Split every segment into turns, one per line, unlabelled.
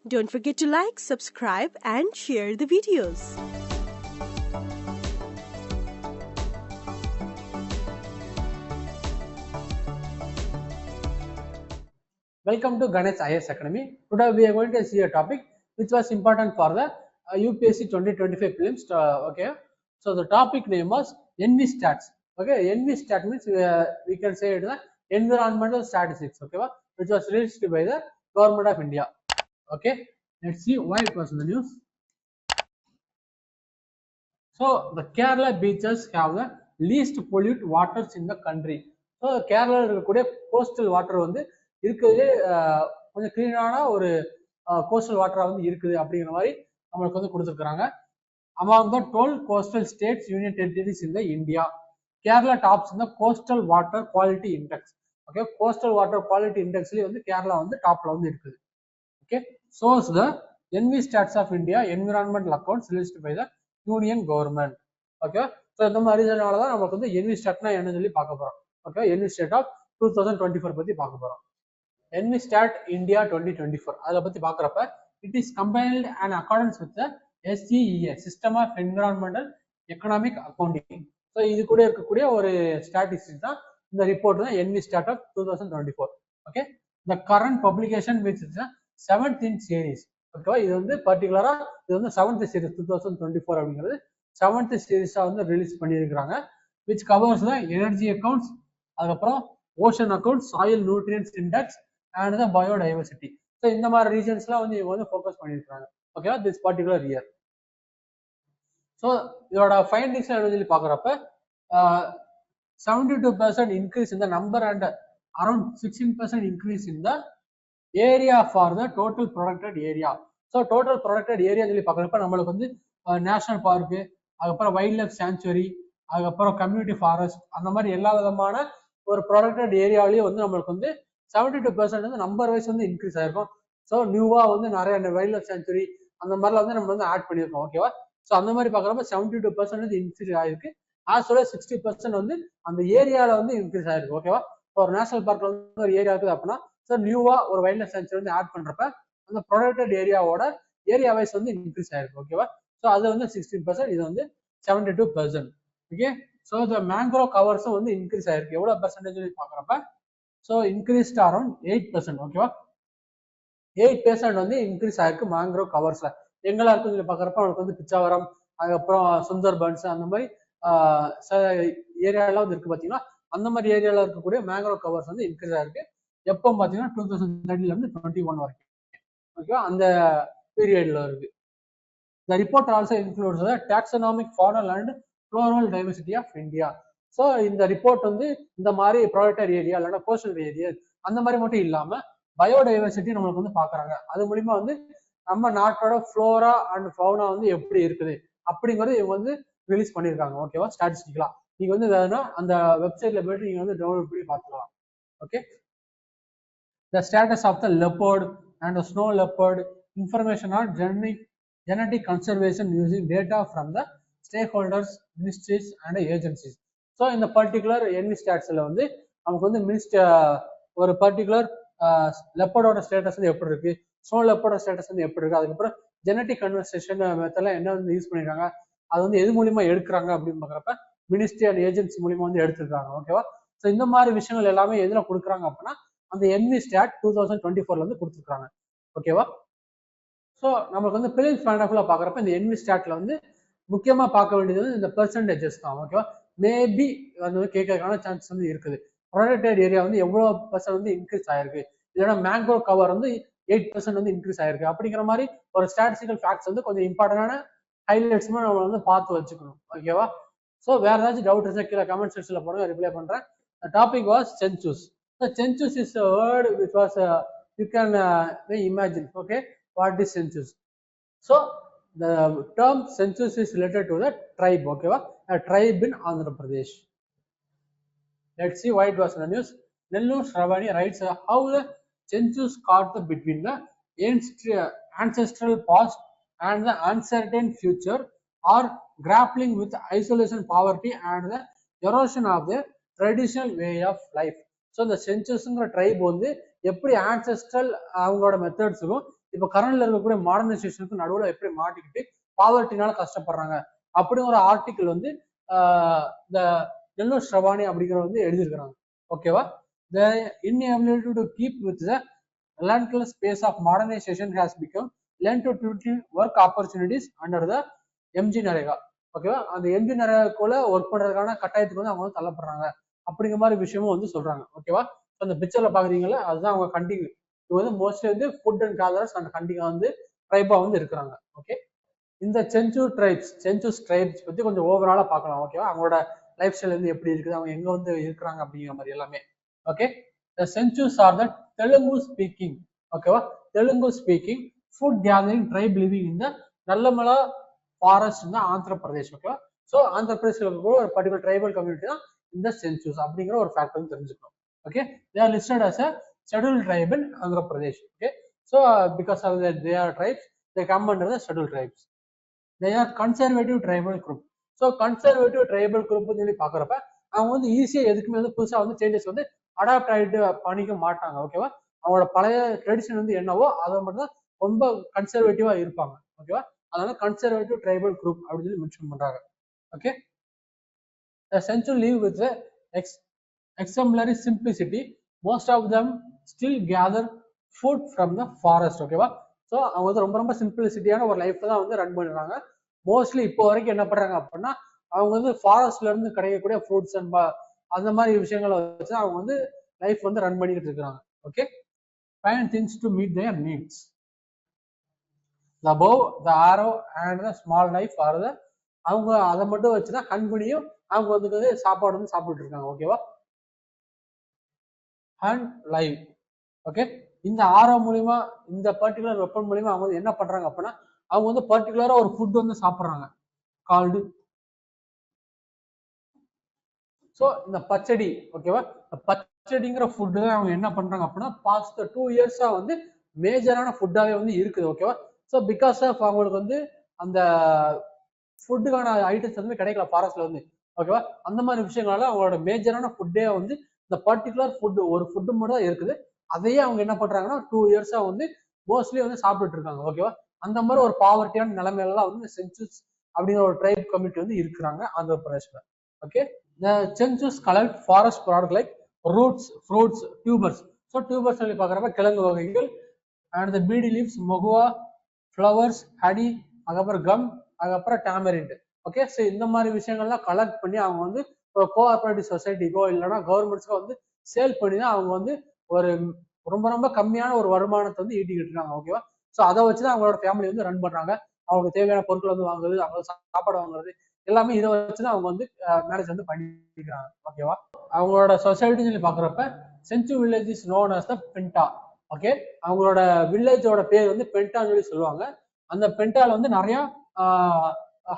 Don't forget to like, subscribe and share the videos.
Welcome to Ganesh IAS Academy. Today we are going to see a topic which was important for the UPSC 2025 prelims. Okay, so the topic name was ENVI-STATS. Okay, ENVI-STAT means we can say it is the environmental statistics. Okay, which was released by the government of India. Okay, let's see why it was in the news. So the Kerala beaches have the least polluted waters in the country. So Kerala இருக்கக்கூடிய coastal water வந்து இருக்கிறதுலே கொஞ்சம் கிளீனான ஒரு coastal வாட்டரா வந்து இருக்குது அப்படிங்கிற மாதிரி நம்மளுக்கு வந்து கொடுத்துருக்காங்க. Among the 12 coastal states, union territories in the India, Kerala tops in the coastal water quality index. Okay, coastal water quality indexலயே வந்து கேரளா வந்து டாப்ல வந்து இருக்குது. Okay, shows the ENVI-STATS of India environmental accounts released by the union government. Okay, so இந்த மாதிரி ரீசனால தான் நமக்கு வந்து ENVI-STATனா என்னன்னு சொல்லி பார்க்க போறோம். ஓகே, ENVI-STAT ஆஃப் 2024 பத்தி பார்க்க போறோம். ENVI-STAT India 2024 அதை பத்தி பார்க்குறப்ப it is combined and accordance with SEEA system of environmental economic accounting. So இது கூட இருக்கக்கூடிய ஒரு ஸ்டாட்டிஸ்டிக்ஸ் தான் இந்த ரிப்போர்ட் தான் ENVI-STAT of 2024. Okay, the current publication which is 7th in series. ஓகேவா, இது வந்து பர்டிகுலரா இது வந்து 7th series 2024 அப்படிங்கிறது 7th சீரீஸா வந்து ரிலீஸ் பண்ணியிருக்கிறாங்க. Which covers the energy accounts, அதுக்கப்புறம் ocean accounts, soil nutrients index and the biodiversity. So இந்த மாதிரி ரீஜன்ஸ்லாம் வந்து இவங்க வந்து ஃபோக்கஸ் பண்ணியிருக்காங்க. ஓகேவா, திஸ் பர்டிகுலர் இயர். ஸோ இதோட ஃபைண்டிங்ஸ் சொல்லி பார்க்குறப்ப 72% இன்க்ரீஸ் இந்த நம்பர் அண்ட் அரௌண்ட் 16% இன்க்ரீஸ் இந்த area for the total protected area. So total protected area சொல்லி பார்க்குறப்ப நம்மளுக்கு வந்து நேஷனல் பார்க்கு, அதுக்கப்புறம் வைல்ட் லைஃப் சாங்சுவரி, அதுக்கப்புறம் கம்யூனிட்டி ஃபாரஸ்ட், அந்த மாதிரி எல்லா விதமான ஒரு ப்ரொடக்டட் ஏரியாவிலேயே வந்து நம்மளுக்கு வந்து 72% வந்து நம்பர் வைஸ் வந்து இன்க்ரீஸ் ஆயிருக்கும். ஸோ நியூவா வந்து நிறைய வைல்ட் லைஃப் சாங்சுவரி அந்த மாதிரிலாம் வந்து நம்ம வந்து ஆட் பண்ணியிருக்கோம். ஓகேவா, ஸோ அந்த மாதிரி பார்க்குறப்ப 72% வந்து இன்க்ரீஸ் ஆயிருக்கு. ஆஸ் வெல் 60% வந்து அந்த ஏரியாவில் வந்து இன்க்ரீஸ் ஆயிருக்கு. ஓகேவா, ஒரு நேஷனல் பார்க்ல வந்து ஒரு ஏரியா இருக்குது அப்படின்னா ஸோ நியூவா ஒரு வைல்ட் லைஃப் சாங்சுவரி வந்து ஆட் பண்றப்ப அந்த ப்ரொடக்டட் ஏரியாவோட ஏரியா வைஸ் வந்து இன்க்ரீஸ் ஆயிருக்கு. ஓகேவா, ஸோ அது வந்து 16%, இது வந்து 72%. ஓகே, ஸோ த மேங்க்ரோவ் கவர்ஸும் வந்து இன்க்ரீஸ் ஆயிருக்கு. எவ்வளவு பர்சன்டேஜ் பார்க்குறப்ப ஸோ இன்க்ரீஸ்ட் அரௌண்ட் 8%. ஓகேவா, 8% வந்து இன்க்ரீஸ் ஆயிருக்கு மேங்க்ரோவ் கவர்ஸ்ல. எங்கெல்லாம் இருக்குன்னு சொல்லி பார்க்குறப்ப அவங்களுக்கு வந்து பிச்சாவரம், அதுக்கப்புறம் சுந்தர்பன்ஸ், அந்த மாதிரி ஏரியாலாம் வந்து இருக்கு. பார்த்தீங்கன்னா அந்த மாதிரி ஏரியாவில் இருக்கக்கூடிய மேங்க்ரோவ் கவர்ஸ் வந்து இன்க்ரீஸ் ஆயிருக்கு. எப்போ பார்த்தீங்கன்னா 2030 இருந்து 21 வரைக்கும். ஓகேவா, அந்த பீரியட்ல இருக்கு. The report also includes the taxonomic faunal and floral diversity of India. So இந்த ரிப்போர்ட் வந்து இந்த மாதிரி ப்ரொடக்டட் ஏரியா இல்லைன்னா கோஸ்டல் ஏரியா அந்த மாதிரி மட்டும் இல்லாம பயோடைவர்சிட்டி நம்மளுக்கு வந்து பாக்குறாங்க. அது மூலியமா வந்து நம்ம நாட்டோட ஃப்ளோரா அண்ட் ஃபவுனா வந்து எப்படி இருக்குது அப்படிங்கறது இவங்க வந்து ரிலீஸ் பண்ணியிருக்காங்க. ஓகேவா, ஸ்டாட்டிஸ்டிக்கலா நீங்க வந்து வேணும்னா அந்த வெப்சைட்ல போயிட்டு நீங்க வந்து டவுன்லோட் பண்ணி பார்த்துக்கலாம். Okay, the status of the leopard and the snow leopard, information on genetic conservation using data from the stakeholders, ministries and agencies. So இந்த பர்டிகுலர் ENVI-STATSல வந்து நமக்கு வந்து ஒரு பர்டிகுலர் லெப்பர்டோட ஸ்டேட்டஸ் வந்து எப்படி இருக்கு, ஸ்னோ லெப்பர்டோட ஸ்டேட்டஸ் வந்து எப்படி இருக்கு, அதுக்கப்புறம் ஜெனட்டிக் கன்வர்சேஷன் மெத்தட்ல என்ன வந்து யூஸ் பண்ணிருக்காங்க, அது வந்து எது மூலியமா எடுக்கிறாங்க அப்படின்னு பாக்குறப்ப மினிஸ்ட்ரி அண்ட் ஏஜென்சி மூலியமா வந்து எடுத்துருக்காங்க. ஓகேவா, ஸோ இந்த மாதிரி விஷயங்கள் எல்லாமே எதுல கொடுக்குறாங்க அப்படின்னா அந்த ENVI-STAT 2024 வந்து கொடுத்துருக்காங்க. ஓகேவா, ஸோ நமக்கு வந்து பிலிம்ஸ் பாயிண்ட் ஆஃப் வியூல பாக்குறப்ப இந்த ENVI-STATல வந்து முக்கியமா பார்க்க வேண்டியது வந்து இந்த பெர்சன்டேஜஸ் தான். ஓகேவா, மேபி அது வந்து கேட்கறதுக்கான சான்ஸ் வந்து இருக்குது. ப்ரொடக்டட் ஏரியா வந்து எவ்வளவு பர்சன்ட் வந்து இன்க்ரீஸ் ஆயிருக்கு, இல்லைன்னா மேங்க்ரோவ் கவர் வந்து 8% வந்து இன்க்ரீஸ் ஆயிருக்கு அப்படிங்கிற மாதிரி ஒரு ஸ்டாட்டிஸ்டிக்கல் ஃபேக்ட்ஸ் வந்து கொஞ்சம் இம்பார்ட்டன்டான ஹைலைட்ஸுமே நம்ம வந்து பார்த்து வச்சுக்கணும். ஓகேவா, ஸோ வேற ஏதாச்சும் டவுட் இருந்தால் கீழே கமெண்ட் செக்ஷன்ல போடுங்க, ரிப்ளை பண்றேன். The topic was census. The census is a word which was you can imagine. Okay, what is census? So the term census is related to the tribe. Okay, a tribe in Andhra Pradesh. Let's see why it was in the news. Nellur Shravani writes how the census caught the between the ancestral past and the uncertain future are grappling with isolation, poverty and the erosion of the traditional way of life. So இந்த சென்சஸ்ங்கிற try வந்து எப்படி ancestral அவங்களோட மெத்தட்ஸுக்கும் இப்ப கரண்ட்ல இருக்கக்கூடிய மாடர்னைசேஷனுக்கு நடுவுல எப்படி மாட்டிக்கிட்டு பாவர்ட்டினால கஷ்டப்படுறாங்க அப்படின்னு ஒரு ஆர்டிக்கிள் வந்து இந்த நெல்லூர் ஸ்ரவானி அப்படிங்கிறத வந்து எழுதியிருக்கிறாங்க. ஓகேவா? The inability to keep with the relentless pace of modernization has become lent to work opportunities under the MG NREGA. ஓகேவா? அந்த எம்ஜி நரேகாக்குள்ள ஒர்க் பண்றதுக்கான கட்டாயத்துக்கு வந்து அவங்க வந்து தள்ளப்படுறாங்க அப்படிங்கிற மாதிரி விஷயமும் வந்து சொல்றாங்க. ஓகேவா? அந்த பிக்சர்ல பாக்குறீங்களா, அதுதான் அவங்க கண்டிங். இது வந்து மோஸ்ட்லி வந்து ஃபுட் அண்ட் கேதரர்ஸ் அண்ட் கண்டிங்கா வந்து ட்ரைபா வந்து இருக்கிறாங்க. ஓகே, இந்த சென்சூஸ் ட்ரைப்ஸ் பத்தி கொஞ்சம் ஓவராலா பார்க்கலாம். ஓகேவா? அவங்களோட லைஃப் ஸ்டைல் வந்து எப்படி இருக்குது, அவங்க எங்க வந்து இருக்கிறாங்க அப்படிங்கிற மாதிரி எல்லாமே. Okay, the Chenchus are the Telugu speaking. ஓகேவா? Telugu speaking food gathering tribe living இந்த நல்லமலா ஃபாரஸ்ட் இந்த ஆந்திர பிரதேஷ். ஓகேவா? ஸோ ஆந்திர பிரதேஷ்ல இருக்கக்கூடிய ஒரு பர்டிகுலர் ட்ரைபல் கம்யூனிட்டி தான் இந்த சென்சூஸ் அப்படிங்கிற ஒரு ஃபேக்ட் வந்து தெரிஞ்சுக்கணும். Okay, they are listed as a scheduled tribe in Andhra Pradesh. Okay, so because of that they are tribes, they come under the scheduled tribes. They are conservative tribal group. So conservative tribal group சொல்லி பாக்குறப்ப அவங்க வந்து ஈஸியா எதுக்குமே வந்து புதுசா வந்து changes வந்து அடாப்ட் ஆகிட்டு பண்ணிக்க மாட்டாங்க. ஓகேவா? அவங்களோட பழைய ட்ரெடிஷன் வந்து என்னவோ அதை மட்டும் தான் ரொம்ப கன்சர்வேட்டிவா இருப்பாங்க. ஓகேவா? அதனால கன்சர்வேட்டிவ் ட்ரைபல் குரூப் அப்படின்னு சொல்லி மென்ஷன் பண்றாங்க. Okay, the central live with the exemplary simplicity. Most of them still gather food from the forest. ஓகேவா? ஸோ அவங்க வந்து ரொம்ப ரொம்ப சிம்பிளிசிட்டியான ஒரு லைஃப் தான் வந்து ரன் பண்ணுறாங்க. மோஸ்ட்லி இப்போ வரைக்கும் என்ன பண்றாங்க அப்படின்னா அவங்க வந்து ஃபாரஸ்ட்ல இருந்து கிடைக்கக்கூடிய ஃப்ரூட்ஸ் அண்ட் அந்த மாதிரி விஷயங்களை வச்சு அவங்க வந்து லைஃப் வந்து ரன் பண்ணிக்கிட்டு இருக்கிறாங்க. Okay, find things to meet their needs. The bow, the arrow and the small knife are the அவங்க அதை மட்டும் வச்சுதான் கண்குனியும் அவங்க வந்து சாப்பாடு வந்து சாப்பிட்டு இருக்காங்க. ஓகேவா? And live. ஓகே, இந்த ஆரோ மூலியமா இந்த பர்டிகுலர் வெப்பன் மூலியமா அவங்க வந்து என்ன பண்றாங்க அப்படின்னா அவங்க வந்து பர்டிகுலரா ஒரு ஃபுட் வந்து சாப்பிடுறாங்க கால்டு. ஸோ இந்த பச்சடி. ஓகேவா? பச்சடிங்கிற ஃபுட்டு தான் அவங்க என்ன பண்றாங்க அப்படின்னா பாஸ்ட் 2 இயர்ஸா வந்து மேஜரான ஃபுட்டாவே வந்து இருக்குது. ஓகேவா? ஸோ பிகாஸ் ஆஃப் அவங்களுக்கு வந்து அந்த ஃபுட்டுக்கான ஐட்டம்ஸ் வந்து கிடைக்கல ஃபாரஸ்ட்ல வந்து. ஓகேவா? அந்த மாதிரி விஷயங்களால அவங்களோட மேஜரான ஃபுட்டே வந்து இந்த பர்டிகுலர் ஃபுட் ஒரு ஃபுட்டு மட்டும் தான் இருக்குது. அதையே அவங்க என்ன பண்றாங்கன்னா 2 இயர்ஸா வந்து மோஸ்ட்லி வந்து சாப்பிட்டுட்டு இருக்காங்க. ஓகேவா? அந்த மாதிரி ஒரு பாவர்ட்டியான நிலைமையில வந்து சென்சஸ் அப்படிங்கிற ஒரு ட்ரைப் கம்யூனிட்டி வந்து இருக்கிறாங்க ஆந்திர பிரதேஷ்ல. Okay, the census collect forest product like roots, fruits, tubers. So tubers சொல்லி பார்க்குறப்ப கிழங்கு வகைகள் and the beady leaves, மொகுவா, flowers, honey, அதுக்கப்புறம் கம், அதுக்கப்புறம் டேமரிண்ட். ஓகே, ஸோ இந்த மாதிரி விஷயங்கள்லாம் கலெக்ட் பண்ணி அவங்க வந்து ஒரு கோஆபரேட்டிவ் சொசைட்டிக்கோ இல்லைன்னா கவர்மெண்ட்ஸ்க்கோ வந்து சேல் பண்ணி தான் அவங்க வந்து ஒரு ரொம்ப ரொம்ப கம்மியான ஒரு வருமானத்தை வந்து ஈட்டிக்கிட்டு இருக்காங்க. ஓகேவா? ஸோ அதை வச்சுதான் அவங்களோட ஃபேமிலி வந்து ரன் பண்றாங்க. அவங்களுக்கு தேவையான பொருட்கள் வந்து வாங்குறது, அவங்க சாப்பாடு வாங்குறது எல்லாமே இதை வச்சுதான் அவங்க வந்து மேரேஜ் வந்து பண்ணிக்கிறாங்க. ஓகேவா? அவங்களோட சொசைட்டி சொல்லி பாக்குறப்ப Chenchu village is known as the Penta. Okay, அவங்களோட வில்லேஜோட பேர் வந்து பென்டான்னு சொல்லி சொல்லுவாங்க. அந்த பென்டால வந்து நிறைய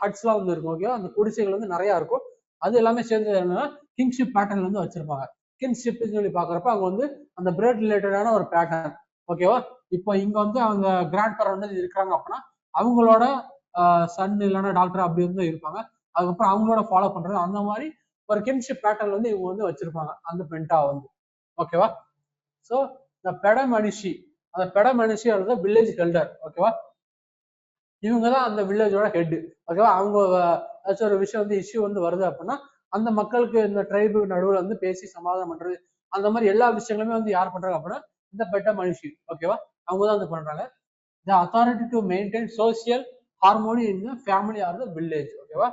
ஹட்ஸ் எல்லாம் வந்து இருக்கும். ஓகேவா? அந்த குடிசைகள் வந்து நிறைய இருக்கும். அது எல்லாமே சேர்ந்து என்னன்னா கிங்ஷிப் பேட்டர்ன் வந்து வச்சிருப்பாங்க. கிங்ஷிப் சொல்லி பாக்குறப்ப அவங்க வந்து அந்த பிரெட் ரிலேட்டடான ஒரு பேட்டர்ன். ஓகேவா? இப்போ இங்க வந்து அவங்க கிராண்ட் பேரண்ட் வந்து இருக்காங்க அப்படின்னா அவங்களோட சன் இல்லைன்னா டாக்டர் அப்படி வந்து இருப்பாங்க. அதுக்கப்புறம் அவங்களோட ஃபாலோ பண்றது அந்த மாதிரி ஒரு கின்ஷிப் பேட்டர்ன் வந்து இவங்க வந்து வச்சிருப்பாங்க அந்த பென்டா வந்து. ஓகேவா? ஸோ இந்த பெட மனுஷி, அந்த பெட மனுஷி அல்லது வில்லேஜ் ஹெல்டர். ஓகேவா? இவங்க தான் அந்த வில்லேஜோட ஹெட். ஓகேவா? அவங்க ஏதாச்சும் ஒரு விஷயம் வந்து இஷ்யூ வந்து வருது அப்படின்னா அந்த மக்களுக்கு இந்த ட்ரைபுக்கு நடுவில் வந்து பேசி சமாதானம் பண்றது அந்த மாதிரி எல்லா விஷயங்களுமே வந்து யார் பண்றாங்க அப்படின்னா இந்த பெட்ட மனுஷி. ஓகேவா? அவங்க தான் வந்து பண்றாங்க. The authority to maintain social harmony in the family or the village. ஓகேவா?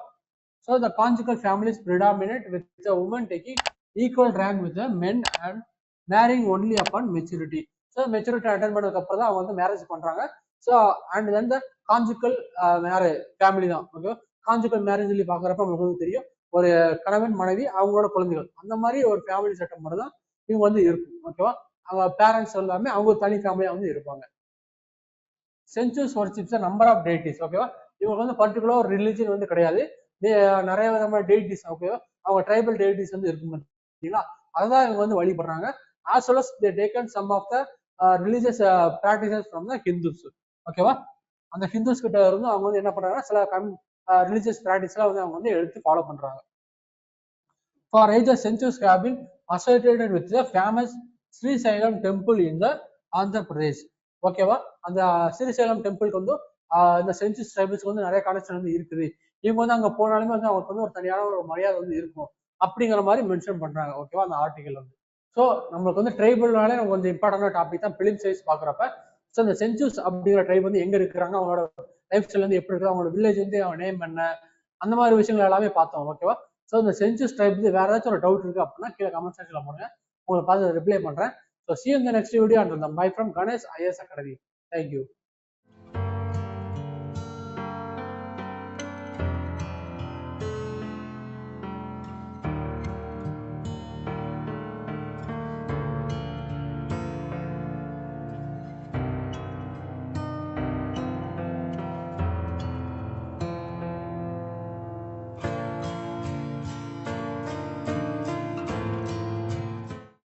So the conjugal families predominate with the woman taking equal rank with the men and marrying only upon maturity. So maturity attain பண்ணதுக்கு அப்புறம் தான் அவங்க வந்து marriage பண்றாங்க. So and then the conjugal marriage family தான். Okay, conjugal marriage சொல்லி பாக்குறப்ப உங்களுக்கு வந்து தெரியும் ஒரு கணவன் மனைவி அவங்களோட குழந்தைகள் அந்த மாதிரி ஒரு ஃபேமிலி செட்டப் மட்டும் தான் இவங்க வந்து இருக்கும். ஓகேவா? அவங்க பேரண்ட்ஸ் எல்லாமே அவங்க தனி ஃபேமிலியா வந்து இருப்பாங்க. Census worships number of deities. ஓகேவா? இவங்களுக்கு வந்து பர்டிகுலர் ஒரு ரிலிஜன் வந்து கிடையாது. நிறைய விதமான டெய்டிஸ். ஓகேவா? அவங்க ட்ரைபல் டெய்டிஸ் வந்து இருக்கும் பார்த்தீங்களா, அதுதான் இவங்க வந்து வழிபடுறாங்க. as well as they taken some of the religious practices from the Hindus. ஓகேவா? அந்த ஹிந்துஸ் கிட்ட இருந்து அவங்க வந்து என்ன பண்றாங்கன்னா சில ரிலிஜியஸ் ப்ராக்டிஸ்லாம் வந்து அவங்க வந்து எடுத்து ஃபாலோ பண்றாங்க. For ages, centuries have been associated with the famous Sri Sailam temple in the Andhra Pradesh. ஓகேவா. அந்த ஸ்ரீசைலம் டெம்பிளுக்கு வந்து இந்த சென்சஸ் ட்ரைபிள்ஸ்க்கு வந்து நிறைய கனெக்ஷன் வந்து இருக்குது. இவங்க வந்து அங்க போனாலுமே வந்து அவங்களுக்கு வந்து ஒரு தனியான ஒரு மரியாதை வந்து இருக்கும் அப்படிங்கிற மாதிரி மென்ஷன் பண்றாங்க. ஓகேவா அந்த ஆர்டிகல் வந்து. ஸோ நம்மளுக்கு வந்து ட்ரைபிள்னாலே நமக்கு கொஞ்சம் இம்பார்ட்டன்டான டாபிக் தான் பிலிம் சைஸ் பாக்குறப்ப. ஸோ இந்த சென்சஸ் அப்படிங்கிற ட்ரைப் வந்து எங்க இருக்கிறாங்க, அவங்களோட லைஃப் ஸ்டைல் வந்து எப்படி இருக்கு, அவங்களோட வில்லேஜ் வந்து அவங்க நேம் என்ன, அந்த மாதிரி விஷயங்கள் எல்லாமே பார்த்தோம். ஓகேவா. ஸோ இந்த சென்சஸ் ட்ரைப் வந்து வேற ஏதாச்சும் ஒரு டவுட் இருக்கு அப்படின்னா கீழே கமெண்ட் செக்ஷன்ல போடுங்க, உங்களுக்கு பார்த்து ரிப்ளை பண்றேன். So see you in the next video and bye from Ganesh IAS Academy. Thank you.